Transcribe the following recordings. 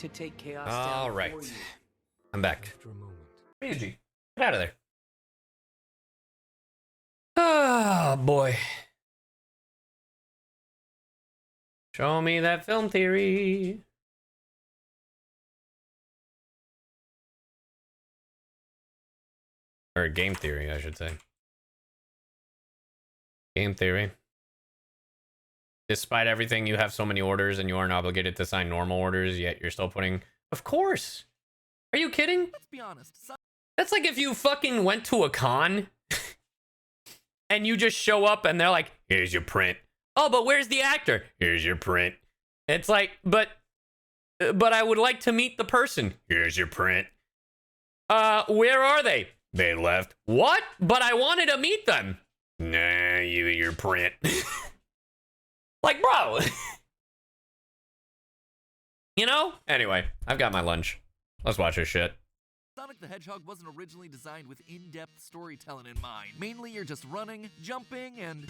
to take chaos All down right, for you. I'm back. After a moment. Ryuji, get out of there. Oh boy. Show me that film theory. Or game theory, I should say. Game theory. Despite everything, you have so many orders and you aren't obligated to sign normal orders, yet you're still putting... Of course! Are you kidding? Let's be honest. That's like if you fucking went to a con and you just show up and they're like, here's your print. Oh, but where's the actor? Here's your print. It's like, but I would like to meet the person. Here's your print. Where are they? They left. What? But I wanted to meet them. Nah, your print. Like, bro. You know? Anyway, I've got my lunch. Let's watch this shit. Sonic the Hedgehog wasn't originally designed with in-depth storytelling in mind. Mainly, you're just running, jumping, and...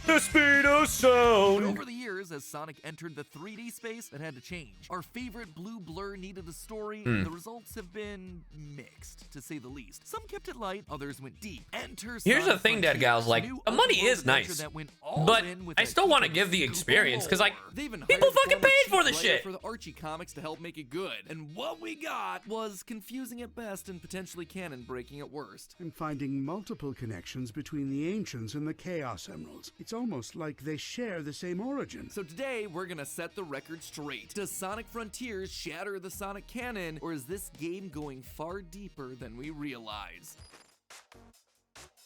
The speed of But sound. over the years, as Sonic entered the 3D space, that had to change. Our favorite blue blur needed a story, and the results have been mixed, to say the least. Some kept it light, others went deep. Enter Here's the Sonic thing, Dead Gals, like, New the money open-world is adventure nice, that went all but in with I a still want to heap give of the scoop of experience, because, like, lore. They even people hired a fucking former paid chief for the writer shit. for the Archie comics to help make it good. And what we got was confusing at best and potentially canon-breaking at worst. I'm finding multiple connections between the Ancients and the Chaos Emeralds. It's almost like they share the same origin. So today, we're gonna set the record straight. Does Sonic Frontiers shatter the Sonic canon, or is this game going far deeper than we realize?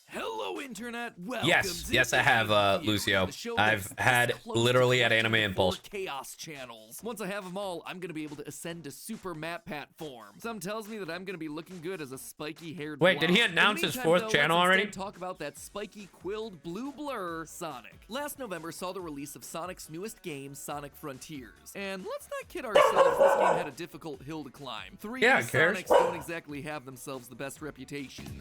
Hello, Internet. Welcome. Yes, I have, Lucio. I've had literally at Anime Impulse. Chaos channels. Once I have them all, I'm gonna be able to ascend to Super Pat form. Some tells me that I'm gonna be looking good as a spiky-haired. Wait, did he blob. announce In the his meantime, fourth though, channel let's already? instead talk about that spiky quilled blue blur Sonic. Last November saw the release of Sonic's newest game, Sonic Frontiers. And let's not kid ourselves, this game had a difficult hill to climb. 3D Yeah, who cares? Sonics don't exactly have themselves the best reputation.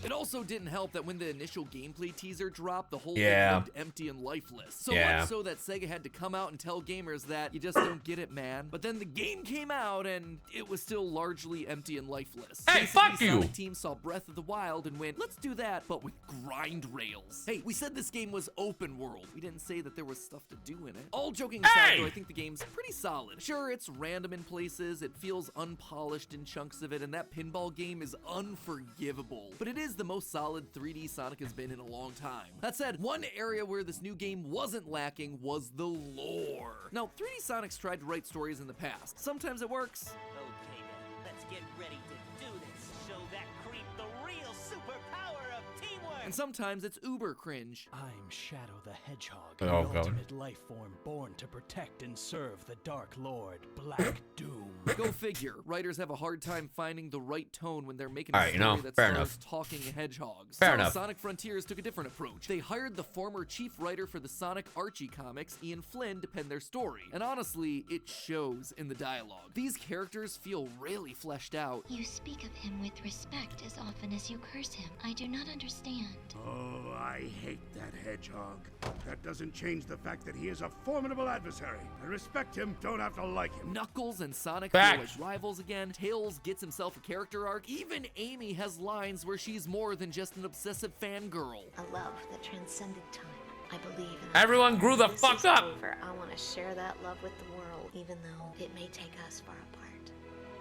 It also didn't help that when the initial gameplay teaser dropped, the whole thing looked empty and lifeless. So much so that Sega had to come out and tell gamers that you just don't get it, man. But then the game came out and it was still largely empty and lifeless. Hey, Basically, fuck you! Sonic Team saw Breath of the Wild and went, let's do that, but with grind rails. Hey, we said this game was open world. We didn't say that there was stuff to do in it. All joking aside, though, I think the game's pretty solid. Sure, it's random in places, it feels unpolished in chunks of it, and that pinball game is unforgivable. But it is the most solid 3D Sonic has been in a long time. That said, one area where this new game wasn't lacking was the lore. Now, 3D Sonic's tried to write stories in the past. Sometimes it works. Okay then, let's get ready to do this. Show that creep the real superpower of teamwork. And sometimes it's uber cringe. I'm Shadow the Hedgehog, Oh, the God. ultimate life form born to protect and serve the Dark Lord, Black Doom. Go figure. Writers have a hard time finding the right tone when they're making All a right, story you know, that fair stars enough. talking hedgehogs. Fair So enough. Sonic Frontiers took a different approach. They hired the former chief writer for the Sonic Archie comics, Ian Flynn, to pen their story. And honestly, it shows in the dialogue. These characters feel really fleshed out. You speak of him with respect as often as you curse him. I do not understand. Oh, I hate that hedgehog. That doesn't change the fact that he is a formidable adversary. I respect him, don't have to like him. Knuckles and Sonic Facts. feel like rivals again. Tails gets himself a character arc. Even Amy has lines where she's more than just an obsessive fangirl. A love that transcended time. I believe in the Everyone fact grew that the this fuck is up. Over. I want to share that love with the world, even though it may take us far apart.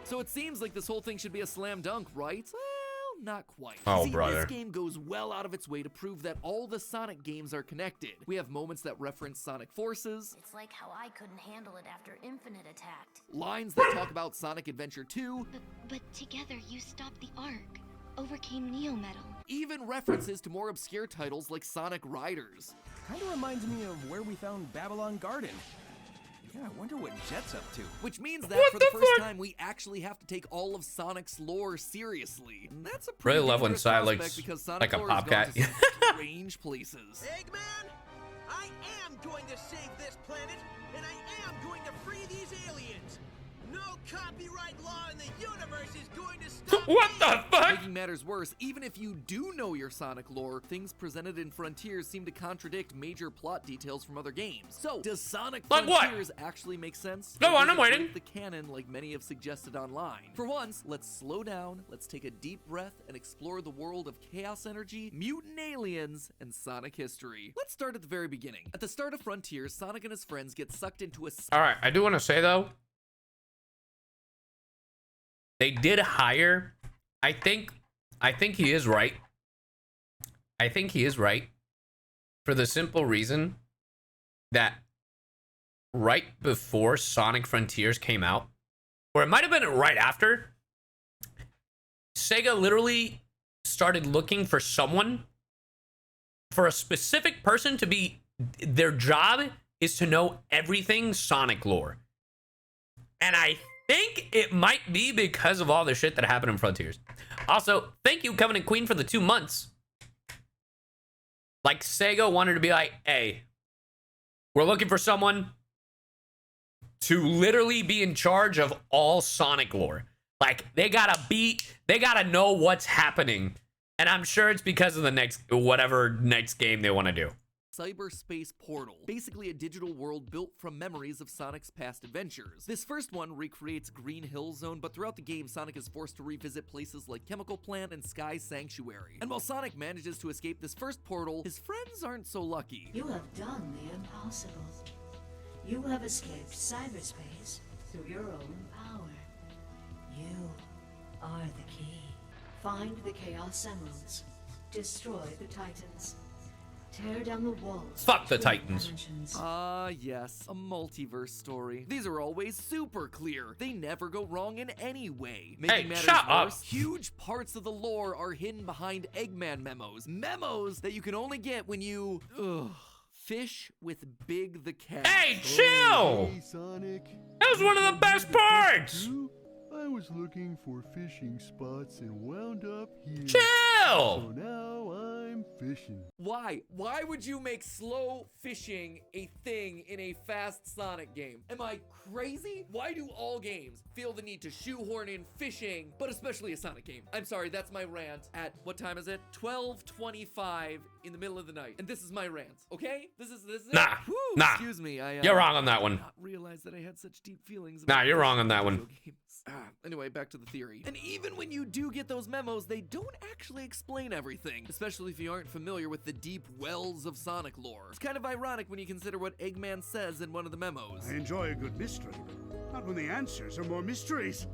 So it seems like this whole thing should be a slam dunk, right? Well, not quite. Oh, See, brother. this game goes well out of its way to prove that all the Sonic games are connected. We have moments that reference Sonic Forces, It's like how I couldn't handle it after Infinite attacked. lines that talk about Sonic Adventure 2, But together you stopped the Ark, overcame Neo Metal. even references to more obscure titles like Sonic Riders. Kinda reminds me of where we found Babylon Garden. Yeah, I wonder what Jet's up to. Which means that for the first time, we actually have to take all of Sonic's lore seriously. And that's a pretty Really love when dangerous Cy prospect looks because Sonic like a lore has pop gone cat. to some strange places. Eggman, I am going to save this planet, and I am going to free these aliens. No copyright law in the universe is going to stop What the fuck? Making matters worse, even if you do know your Sonic lore, things presented in Frontiers seem to contradict major plot details from other games. So, does Sonic Like what? Frontiers actually make sense? Go Or on, does I'm it waiting. break the canon like many have suggested online? For once, let's slow down, let's take a deep breath, and explore the world of chaos energy, mutant aliens, and Sonic history. Let's start at the very beginning. At the start of Frontiers, Sonic and his friends get sucked into a All right, I do want to say though, they did hire. I think he is right. I think he is right for the simple reason that right before Sonic Frontiers came out, or it might have been right after, Sega literally started looking for someone, for a specific person to be, their job is to know everything Sonic lore. And I think it might be because of all the shit that happened in Frontiers. Also, thank you, Covenant Queen, for the 2 months. Like, Sega wanted to be like, hey, we're looking for someone to literally be in charge of all Sonic lore. Like, they gotta know what's happening. And I'm sure it's because of the whatever next game they want to do. cyberspace portal, basically a digital world built from memories of Sonic's past adventures. This first one recreates Green Hill Zone, but throughout the game, Sonic is forced to revisit places like Chemical Plant and Sky Sanctuary. And while Sonic manages to escape this first portal, his friends aren't so lucky. You have done the impossible. You have escaped cyberspace through your own power. You are the key. Find the Chaos Emeralds. Destroy the Titans. Tear down the walls. Fuck the between Titans. dimensions. Yes, a multiverse story. These are always super clear. They never go wrong in any way. Making matters shut up. worse, huge parts of the lore are hidden behind Eggman memos. Memos that you can only get when you fish with Big the Cat. Hey, chill! Hey, Sonic. That was one of the best parts! I was looking for fishing spots and wound up here. Chill! So now I'm fishing. Why? Why would you make slow fishing a thing in a fast Sonic game? Am I crazy? Why do all games feel the need to shoehorn in fishing, but especially a Sonic game? I'm sorry, that's my rant at, what time is it? 12:25 in the middle of the night. And this is my rant, okay? This is Nah, it. Whew, nah. Excuse me, You're wrong on that one. did not realize that I had such deep feelings Nah, about you're wrong on that video one. games. Anyway, back to the theory. And even when you do get those memos, they don't actually explain everything, especially if you aren't familiar with the deep wells of Sonic lore. It's kind of ironic when you consider what Eggman says in one of the memos. I enjoy a good mystery, but not when the answers are more mysteries.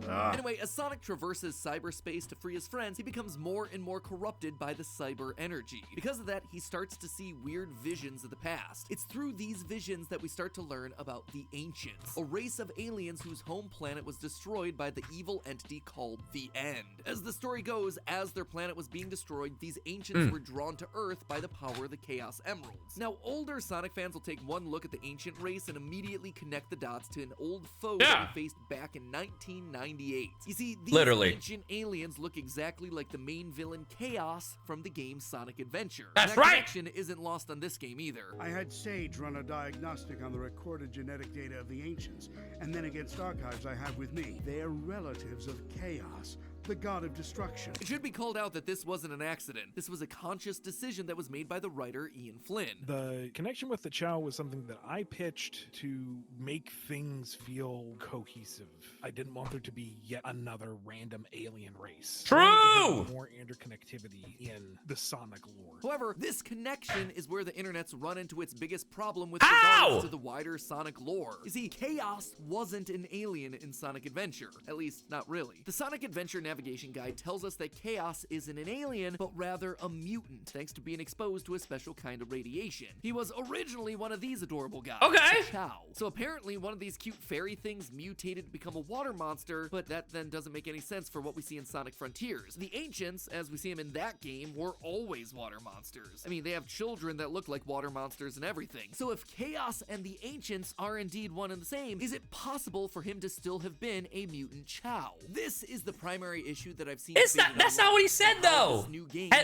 Anyway, as Sonic traverses cyberspace to free his friends, he becomes more and more corrupted by the cyber energy. Because of that, he starts to see weird visions of the past. It's through these visions that we start to learn about the Ancients, a race of aliens whose home planet was destroyed by the evil entity called the End. As the story goes, as their planet was being destroyed, these Ancients were drawn to Earth by the power of the Chaos Emeralds. Now, older Sonic fans will take one look at the Ancient race and immediately connect the dots to an old foe that we faced back in 1998. You see, these ancient aliens look exactly like the main villain Chaos from the game Sonic Adventure. That's that right! connection isn't lost on this game either. I had Sage run a diagnostic on the recorded genetic data of the Ancients, and then against archives I have with me. They're relatives of Chaos, the god of destruction. It should be called out that this wasn't an accident. This was a conscious decision that was made by the writer Ian Flynn. The connection with the Chow was something that I pitched to make things feel cohesive. I didn't want there to be yet another random alien race. True! More interconnectivity in the Sonic lore. However, this connection is where the internet's run into its biggest problem with regards to the wider Sonic lore. You see, Chaos wasn't an alien in Sonic Adventure. At least, not really. The Sonic Adventure navigation guide tells us that Chaos isn't an alien, but rather a mutant, thanks to being exposed to a special kind of radiation. He was originally one of these adorable guys. Okay. Chow. So apparently one of these cute fairy things mutated to become a water monster, but that then doesn't make any sense for what we see in Sonic Frontiers. The Ancients, as we see them in that game, were always water monsters. I mean, they have children that look like water monsters and everything. So if Chaos and the Ancients are indeed one and the same, is it possible for him to still have been a mutant Chow? This is the primary issue that I've seen. It's not. That's not what he said though.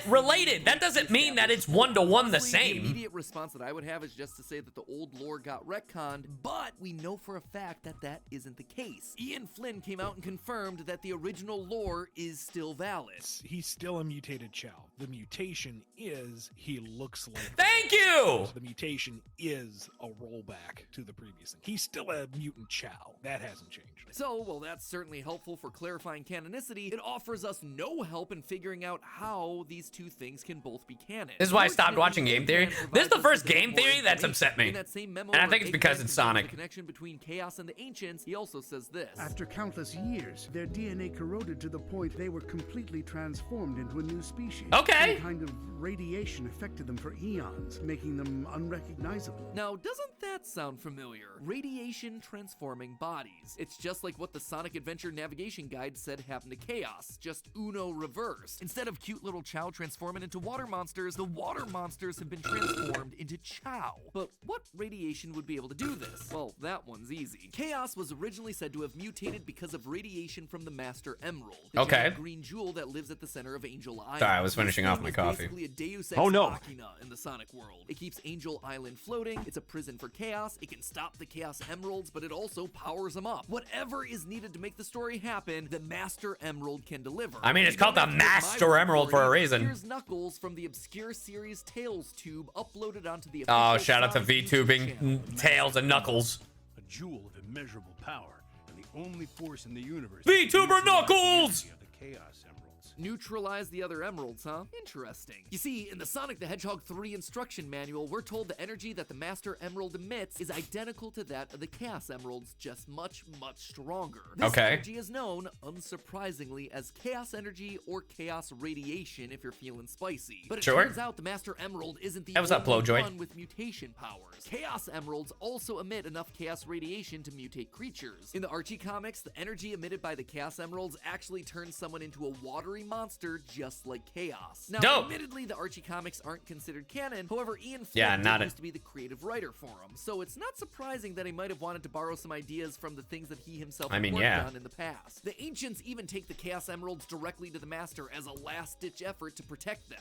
Related. That doesn't mean that it's one-to-one the same. The immediate response that I would have is just to say that the old lore got retconned, but we know for a fact that that isn't the case. Ian Flynn came out and confirmed that the original lore is still valid. He's still a mutated Chow. The mutation is he looks like. Thank you. The mutation is a rollback to the previous thing. He's still a mutant Chow. That hasn't changed. So, while that's certainly helpful for clarifying canonicity, it offers us no help in figuring out how these two things can both be canon. This is why I stopped watching game theory. This is the first game theory that's upset me. In that same memo, and I think it's because it's Sonic. The connection between Chaos and the Ancients, he also says this. After countless years, their DNA corroded to the point they were completely transformed into a new species. Okay. Some kind of radiation affected them for eons, making them unrecognizable. Now, doesn't that sound familiar? Radiation transforming bodies. It's just like what the Sonic Adventure navigation guide said happened to Chaos, just Uno reversed. Instead of cute little Chow transforming into water monsters, the water monsters have been transformed into Chow. But what radiation would be able to do this? Well, that one's easy. Chaos was originally said to have mutated because of radiation from the Master Emerald, the giant green jewel that lives at the center of Angel Island. Sorry, I was finishing off my coffee. Basically a Deus Ex Machina in the Sonic world. It keeps Angel Island floating, it's a prison for Chaos, it can stop the Chaos Emeralds, but it also powers them up. Whatever is needed to make the story happen, the Master Emerald can deliver. I mean, it's called the Master Emerald for a reason. Here's Knuckles from the obscure series Tails tube uploaded onto the Oh, shout out to VTubing Tails and Knuckles. A jewel of immeasurable power, and the only force in the universe. VTuber Knuckles! The Chaos Emeralds. Neutralize the other emeralds, huh? Interesting. You see, in the Sonic the Hedgehog 3 instruction manual, we're told the energy that the Master Emerald emits is identical to that of the Chaos Emeralds, just much, much stronger. This energy is known, unsurprisingly, as Chaos Energy or Chaos Radiation if you're feeling spicy. But it turns out the Master Emerald isn't the only one with mutation powers. Chaos Emeralds also emit enough Chaos Radiation to mutate creatures. In the Archie comics, the energy emitted by the Chaos Emeralds actually turns someone into a watery monster just like Chaos. Now, admittedly, the Archie comics aren't considered canon. However, Ian Flynn used to be the creative writer for them, so it's not surprising that he might have wanted to borrow some ideas from the things that he himself had worked on in the past. The Ancients even take the Chaos Emeralds directly to the Master as a last-ditch effort to protect them.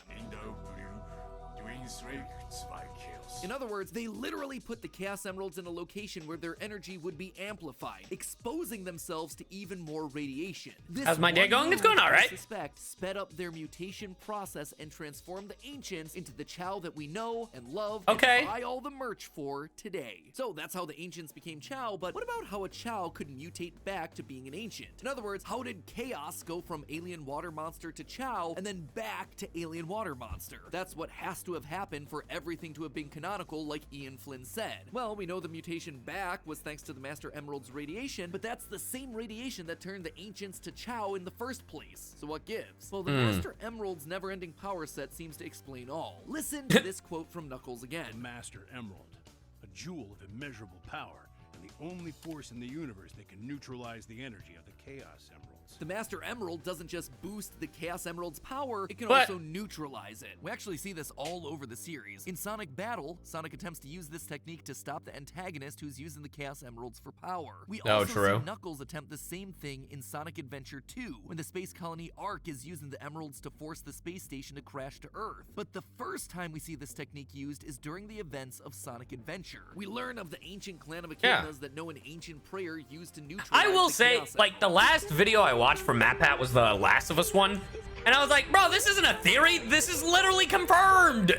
In other words, they literally put the Chaos Emeralds in a location where their energy would be amplified, exposing themselves to even more radiation. How's my day going? It's going all right. Suspect sped up their mutation process and transformed the Ancients into the Chow that we know and love and buy all the merch for today. So that's how the Ancients became Chow, but what about how a Chow could mutate back to being an Ancient? In other words, how did Chaos go from alien water monster to Chow and then back to alien water monster? That's what has to have happened for everything to have been canonical, like Ian Flynn said. Well, we know the mutation back was thanks to the Master Emerald's radiation, but that's the same radiation that turned the Ancients to Chow in the first place. So what gives? Well, the Master Emerald's never-ending power set seems to explain all. Listen to this quote from Knuckles again. The Master Emerald, a jewel of immeasurable power, and the only force in the universe that can neutralize the energy of the Chaos Emeralds. The Master Emerald doesn't just boost the Chaos Emerald's power, it can also neutralize it. We actually see this all over the series. In Sonic Battle, Sonic attempts to use this technique to stop the antagonist who's using the Chaos Emeralds for power. We also see Knuckles attempt the same thing in Sonic Adventure 2, when the space colony Ark is using the emeralds to force the space station to crash to Earth. But the first time we see this technique used is during the events of Sonic Adventure. We learn of the ancient clan of Echidnas that know an ancient prayer used to neutralize I will say, like, the last video I watched from MatPat was the Last of Us one, and I was like, bro, this isn't a theory, this is literally confirmed.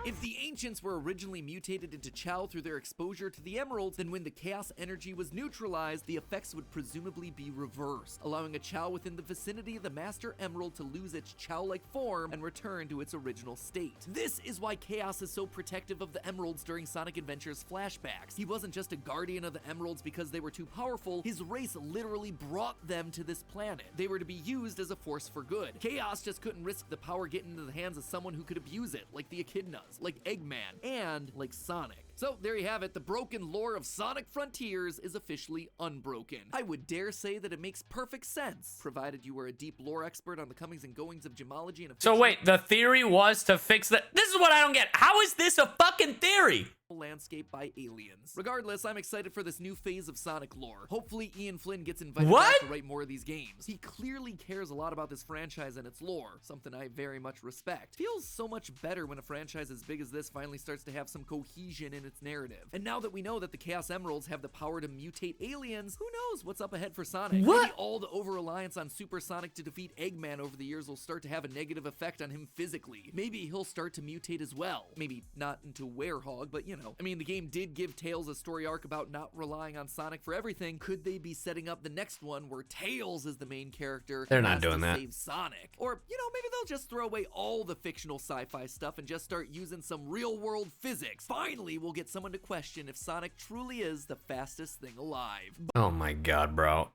If the Ancients were originally mutated into Chow through their exposure to the emeralds, then when the Chaos energy was neutralized, the effects would presumably be reversed, allowing a Chow within the vicinity of the Master Emerald to lose its Chow-like form and return to its original state. This is why Chaos is so protective of the emeralds during Sonic Adventure's flashbacks. He wasn't just a guardian of the emeralds because they were too powerful, his race literally brought them to this planet. They were to be used as a force for good. Chaos just couldn't risk the power getting into the hands of someone who could abuse it, like the Echidnas, like Eggman, and like Sonic. So there you have it, the broken lore of Sonic Frontiers is officially unbroken. I would dare say that it makes perfect sense, provided you were a deep lore expert on the comings and goings of gemology and So wait, the theory was to fix that. This is what I don't get. How is this a fucking theory? Land landscape by aliens. Regardless, I'm excited for this new phase of Sonic lore. Hopefully Ian Flynn gets invited back to write more of these games. He clearly cares a lot about this franchise and its lore, something I very much respect. Feels so much better when a franchise as big as this finally starts to have some cohesion in its narrative. And now that we know that the Chaos Emeralds have the power to mutate aliens, who knows what's up ahead for Sonic? What? Maybe all the over-reliance on Super Sonic to defeat Eggman over the years will start to have a negative effect on him physically. Maybe he'll start to mutate as well. Maybe not into Werehog, but you know. I mean, the game did give Tails a story arc about not relying on Sonic for everything. Could they be setting up the next one where Tails is the main character? They're and not has doing to that. Save Sonic. Or, you know, maybe they'll just throw away all the fictional sci-fi stuff and just start using some real-world physics. Finally, we'll get someone to question if Sonic truly is the fastest thing alive. Oh my god, bro.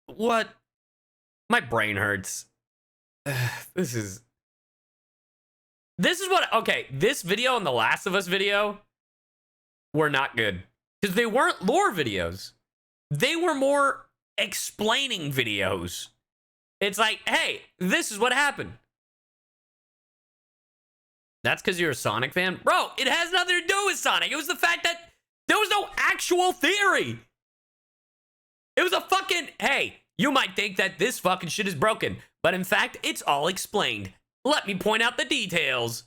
What? My brain hurts. This is what, okay, this video and the Last of Us video were not good. Because they weren't lore videos. They were more explaining videos. It's like, hey, this is what happened. That's because you're a Sonic fan? Bro, it has nothing to do with Sonic. It was the fact that there was no actual theory. It was a fucking, hey, you might think that this fucking shit is broken, but in fact, it's all explained. Let me point out the details.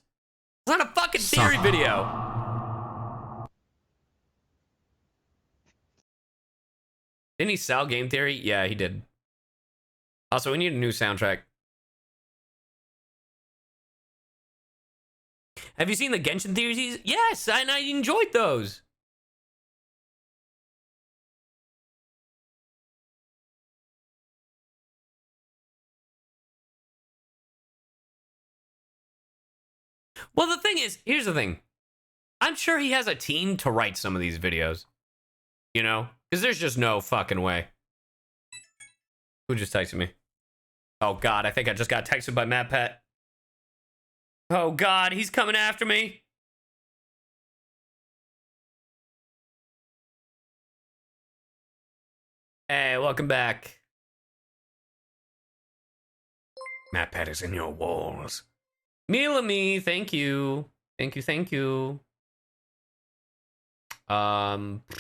It's not a fucking theory video. Didn't he sell game theory? Yeah, he did. Also, we need a new soundtrack. Have you seen the Genshin theories? Yes, and I enjoyed those. Well, the thing is, here's the thing. I'm sure he has a team to write some of these videos. You know? Because there's just no fucking way. Who just texted me? Oh, God, I think I just got texted by Matt Pet. Oh, God, he's coming after me. Hey, welcome back. Matt Pet is in your walls. Mila me, thank you. Thank you, thank you.